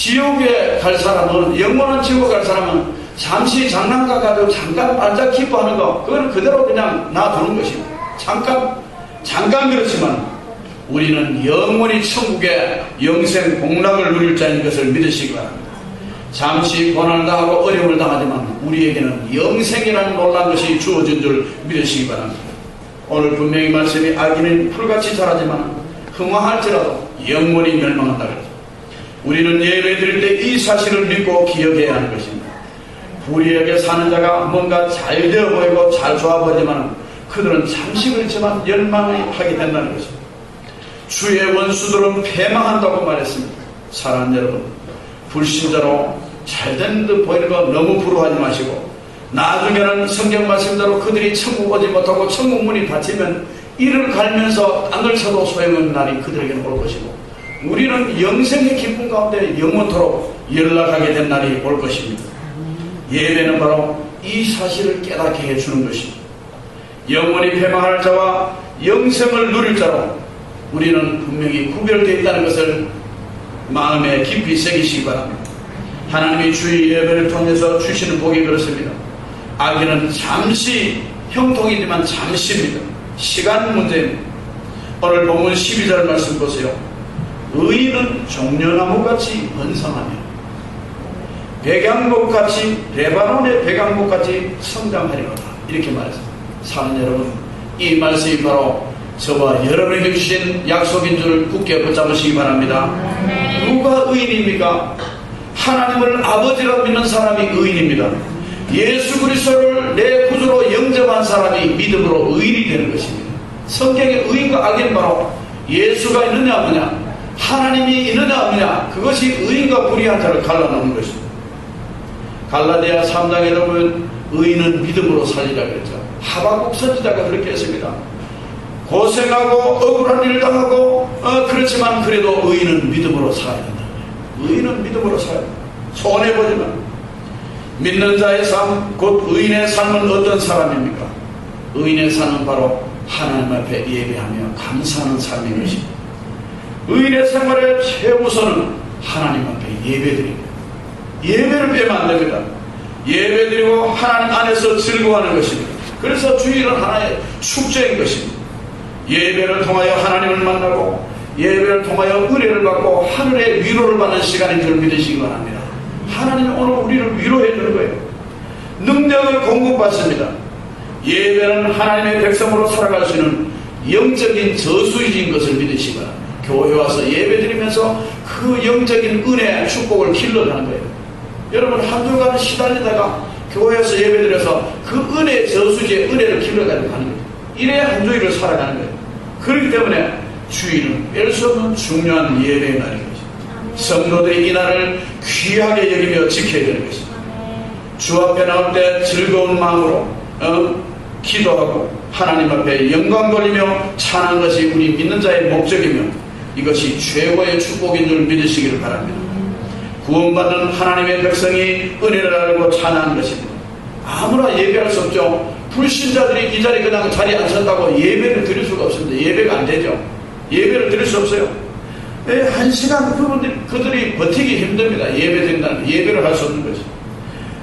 지옥에 갈 사람은, 영원한 지옥에 갈 사람은 잠시 장난감 가지고 잠깐 반짝 기뻐하는 거, 그건 그대로 그냥 놔두는 것입니다. 잠깐 그렇지만 우리는 영원히 천국의 영생 복락을 누릴 자인 것을 믿으시기 바랍니다. 잠시 고난을 당하고 어려움을 당하지만 우리에게는 영생이라는 놀라운 것이 주어진 줄 믿으시기 바랍니다. 오늘 분명히 말씀이 악인은 풀같이 자라지만 흥황할지라도 영원히 멸망한다 그랬죠. 우리는 예배 드릴 때 이 사실을 믿고 기억해야 하는 것입니다. 불의하게 사는 자가 뭔가 잘 되어 보이고 잘 좋아 보이지만 그들은 잠시 그렇지만 멸망을 하게 된다는 것입니다. 주의 원수들은 패망한다고 말했습니다. 사랑하는 여러분, 불신자로 잘된 듯 보이는 거 너무 부러워하지 마시고, 나중에는 성경 말씀대로 그들이 천국 오지 못하고 천국 문이 닫히면 이를 갈면서 땅을 쳐도 소용없는 날이 그들에게는 올 것이고, 우리는 영생의 기쁨 가운데 영원토록 연락하게 된 날이 올 것입니다. 예배는 바로 이 사실을 깨닫게 해주는 것입니다. 영원히 패망할 자와 영생을 누릴 자로 우리는 분명히 구별되어 있다는 것을 마음에 깊이 새기시기 바랍니다. 하나님이 주의 예배를 통해서 주시는 복이 그렇습니다. 악인은 잠시 형통이지만 잠시입니다. 시간 문제입니다. 오늘 본문 12절 말씀 보세요. 의인은 종려나무같이 번성하며 백양목같이, 레바논의 백양목같이 성장하리로다, 이렇게 말했습니다. 사랑하는 여러분, 이 말씀이 바로 저와 여러분에게 주신 약속인 줄 굳게 붙잡으시기 바랍니다. 누가 의인입니까? 하나님을 아버지라 믿는 사람이 의인입니다. 예수 그리스도를 내 구주로 영접한 사람이 믿음으로 의인이 되는 것입니다. 성경의 의인과 악인 바로 예수가 있느냐 없느냐, 하나님이 있느냐 없느냐, 그것이 의인과 불의한 자를 갈라놓는 것입니다. 갈라디아 3장에 보면 의인은 믿음으로 살리라 그랬죠. 하박국 선지자가 그렇게 했습니다. 고생하고 억울한 일을 당하고 그렇지만 그래도 의인은 믿음으로 살아야 된다. 의인은 믿음으로 살아야 된다. 손해보지만 믿는 자의 삶, 곧 의인의 삶은 어떤 사람입니까? 의인의 삶은 바로 하나님 앞에 예배하며 감사하는 삶인 것입니다. 의인의 생활의 최우선은 하나님 앞에 예배드립니다. 예배를 빼면 안 됩니다. 예배드리고 하나님 안에서 즐거워하는 것입니다. 그래서 주일은 하나의 축제인 것입니다. 예배를 통하여 하나님을 만나고 예배를 통하여 은혜를 받고 하늘의 위로를 받는 시간인 줄 믿으시기 바랍니다. 하나님은 오늘 우리를 위로해 주는 거예요. 능력을 공급받습니다. 예배는 하나님의 백성으로 살아갈 수 있는 영적인 저수지인 것을 믿으시기 바랍니다. 교회 와서 예배 드리면서 그 영적인 은혜, 축복을 길러가는 거예요. 여러분, 한 주간 시달리다가 교회에서 예배 드려서 그 은혜 저수지의 은혜를 길러가는 거예요. 이래야 한 주일을 살아가는 거예요. 그렇기 때문에 주일은 뺄 수 없는 중요한 예배의 날인 것입니다. 성도들이 이 날을 귀하게 여기며 지켜야 되는 것입니다. 주 앞에 나올 때 즐거운 마음으로 기도하고 하나님 앞에 영광 돌리며 찬양하는 것이 우리 믿는 자의 목적이며 이것이 최고의 축복인 줄 믿으시기를 바랍니다. 구원받는 하나님의 백성이 은혜를 알고 찬양하는 것입니다. 아무나 예배할 수 없죠. 불신자들이 이 자리에 그냥 자리에 앉았다고 예배를 드릴 수가 없습니다. 예배가 안 되죠. 예배를 드릴 수 없어요. 한 시간 그들이 버티기 힘듭니다. 예배 드린다는 예배를 할 수 없는 것이.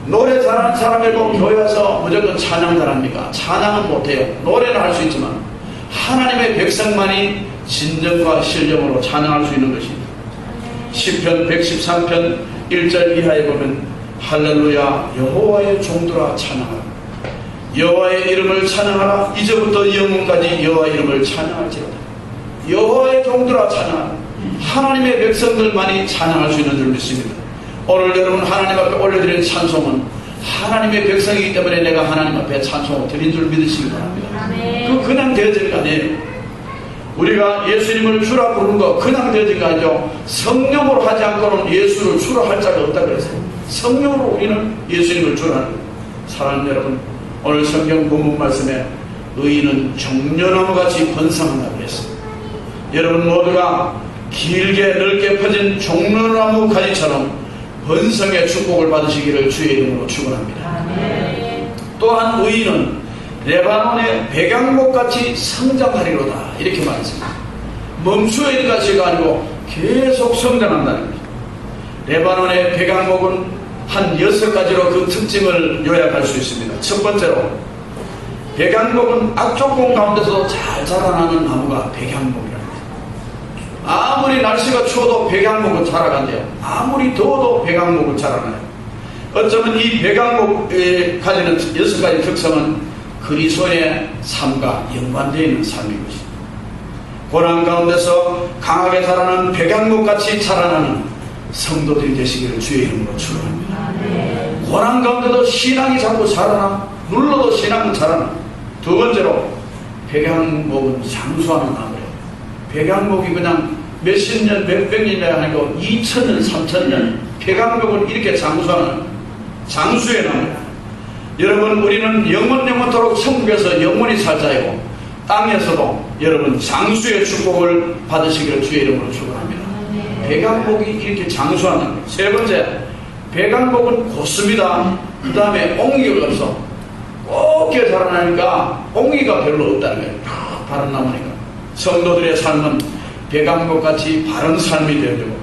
노래 잘하는 사람이고 교회 와서 무조건 찬양 잘합니까? 찬양은 못해요. 노래는 할 수 있지만 하나님의 백성만이 진정과 신령으로 찬양할 수 있는 것입니다. 시편 113편 1절 이하에 보면 할렐루야 여호와의 종들아 찬양하라. 여호와의 이름을 찬양하라. 이제부터 영원까지 여호와의 이름을 찬양할지어다. 여호와의 종들아 찬양하라. 하나님의 백성들만이 찬양할 수 있는 줄 믿습니다. 오늘 여러분 하나님 앞에 올려드린 찬송은 하나님의 백성이기 때문에 내가 하나님 앞에 찬송을 드린 줄 믿으시기 바랍니다. 그 그냥 되어질 거 아니에요. 우리가 예수님을 주라 부르는 거 그냥 되어진 거 아니죠. 성령으로 하지 않고는 예수를 주라 할 자가 없다 그랬어요. 성령으로 우리는 예수님을 주라 하는 거예요. 사랑하는 여러분, 오늘 성경 본문 말씀에 의인은 종려나무같이 번성한다고 했습니다. 여러분 모두가 길게 넓게 퍼진 종려나무 가지처럼 번성의 축복을 받으시기를 주의 이름으로 축원합니다. 또한 의인은 레바논의 백양목같이 성장하리로다 이렇게 말했습니다. 멈추어 있는 것이 아니고 계속 성장한다는 거죠. 레바논의 백향목은 한 6가지로 그 특징을 요약할 수 있습니다. 첫 번째로, 백향목은 악조건 가운데서 잘 자라나는 나무가 백향목이랍니다. 아무리 날씨가 추워도 백향목은 자라간대요. 아무리 더워도 백향목은 자라나요. 어쩌면 이 백향목이 가지는 6가지 특성은 그리스도의 삶과 연관되어 있는 삶인 것입니다. 고난 가운데서 강하게 자라는 백향목같이 자라나는 성도들이 되시기를 주의 이름으로 축원합니다. 고난 가운데도 신앙이 자꾸 자라나, 눌러도 신앙은 자라나. 두 번째로, 백향목은 장수하는 나무예요. 백향목이 그냥 몇십 년, 몇백 년이 아니고 2000년, 3000년, 백향목은 이렇게 장수하는 장수의 나무예요. 여러분, 우리는 영원토록 천국에서 영원히 살 자이고, 땅에서도 여러분 장수의 축복을 받으시기를 주의 이름으로 축원합니다. 백향목이 이렇게 장수하는 거예요. 세 번째, 백향목은 곧습니다. 그 다음에 옹기가 없어. 곱게 자라나니까 옹기가 별로 없다는 거예요. 바른 나무니까. 성도들의 삶은 백향목같이 바른 삶이 되어야 되고,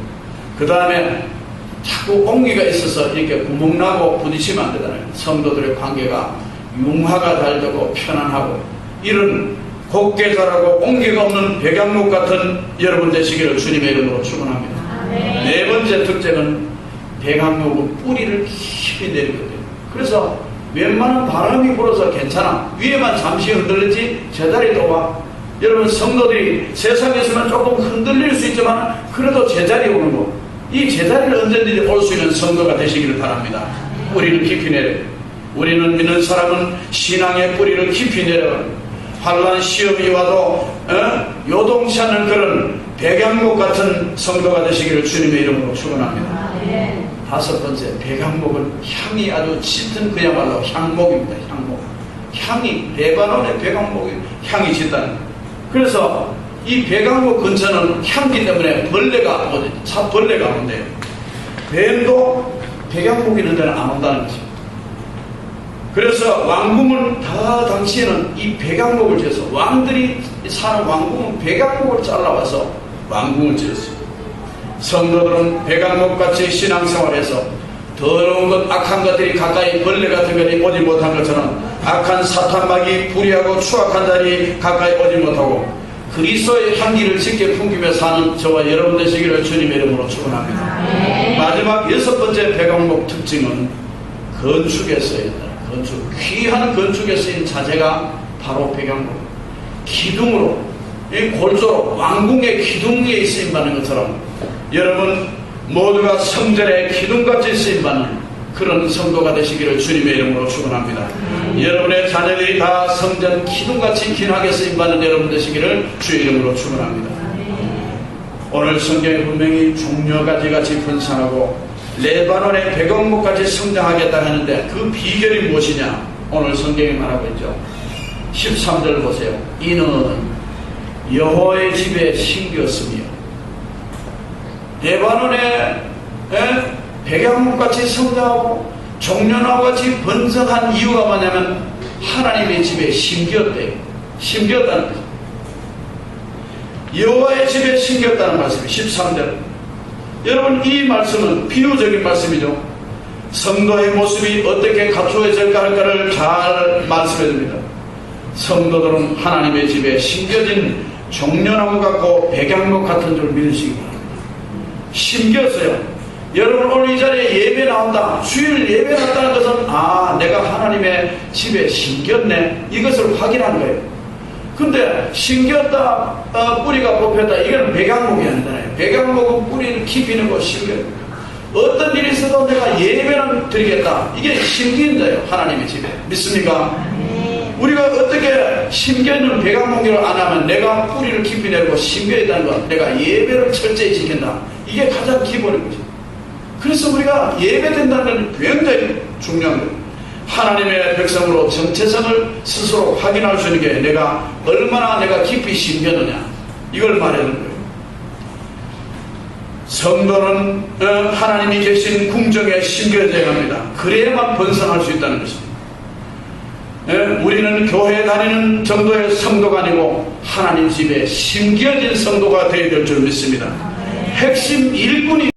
그 다음에 자꾸 옹기가 있어서 이렇게 구멍나고 부딪히면 안 되잖아요. 성도들의 관계가 융화가 잘 되고 편안하고, 이런 곱게 자라고 옹기가 없는 백향목 같은 여러분 되시기를 주님의 이름으로 축원합니다. 네 번째 특징은 백향목은 뿌리를 깊이 내리거든요. 그래서 웬만한 바람이 불어서 괜찮아. 위에만 잠시 흔들리지 제자리 또 와. 여러분, 성도들이 세상에서는 조금 흔들릴 수 있지만 그래도 제자리에 오는 거, 이 제자리를 언제든지 올 수 있는 성도가 되시기를 바랍니다. 뿌리를 깊이 내려. 우리는 믿는 사람은 신앙의 뿌리를 깊이 내려 환난 시험이 와도 요동치 않는 그런 백향목 같은 성도가 되시기를 주님의 이름으로 축원합니다. 다섯 번째, 백향목은 향이 아주 짙은, 그야말로 향목입니다. 향이 레바논의 백향목이 향이 짙다는 거예요. 그래서 이 백향목 근처는 향기 때문에 벌레가 온대요. 뱀도 백향목 있는 데는 안 온다는 것입니다. 그래서 왕궁은 다 당시에는 이 백향목을 지어서, 왕들이 사는 왕궁은 백향목을 잘라와서 왕궁을 지었습니다. 성도들은 백향목같이 신앙생활에서 더러운 것, 악한 것들이 가까이, 벌레 같은 것이 오지 못한 것처럼 악한 사탄막이 불의하고 추악한 자리 가까이 오지 못하고 그리스도의 향기를 짙게 풍기며 사는 저와 여러분 되시기를 주님의 이름으로 축원합니다. 마지막 6번째 백향목 특징은 건축에 쓰인다. 귀한 건축에 쓰인 자재가 바로 백향목. 기둥으로, 이 골조로 왕궁의 기둥에 쓰임받는 것처럼 여러분 모두가 성전의 기둥같이 쓰임받는 그런 성도가 되시기를 주님의 이름으로 축원합니다. 여러분의 자녀들이 다 성전 기둥같이 귀하게 쓰임받는 여러분 되시기를 주의 이름으로 축원합니다. 오늘 성경에 분명히 종려가지같이 번성하고 레바논의 백향목까지 성장하겠다 하는데 그 비결이 무엇이냐? 오늘 성경이 말하고 있죠. 13절 보세요. 이는 여호와의 집에 심겼으며, 레바논의 백향목같이 성장하고 종려나무같이 번성한 이유가 뭐냐면 하나님의 집에 심겼대요. 심겼다는 거죠. 여호와의 집에 심겼다는 말씀이 13절. 여러분, 이 말씀은 비유적인 말씀이죠. 성도의 모습이 어떻게 갖추어질까 할까를 잘 말씀해 줍니다. 성도들은 하나님의 집에 심겨진 종려나무 같고 백향목 같은 줄 믿으시기 바랍니다. 심겼어요. 여러분, 오늘 이 자리에 예배 나온다, 주일 예배 나온다는 것은 내가 하나님의 집에 심겼네, 이것을 확인한 거예요. 근데 심겼다, 뿌리가 뽑혔다, 이건 백향목이 아니잖아요. 백향목은 뿌리를 깊이 넣고 심겨요. 어떤 일이 있어도 내가 예배는 드리겠다, 이게 심긴 자예요. 하나님의 집에. 믿습니까? 우리가 어떻게 심겨있는 백향목을 안 하면 내가 뿌리를 깊이 내고 심겨있다는 것, 내가 예배를 철저히 지킨다, 이게 가장 기본인 거죠. 그래서 우리가 예배된다는 건 굉장히 중요한 거예요. 하나님의 백성으로 정체성을 스스로 확인할 수 있는 게 내가 깊이 심겼느냐, 이걸 말하는 거예요. 성도는 하나님이 계신 궁정에 심겨져야 합니다. 그래야만 번성할 수 있다는 것입니다. 우리는 교회에 다니는 정도의 성도가 아니고 하나님 집에 심겨진 성도가 되어야 될 줄 믿습니다. 핵심 일꾼이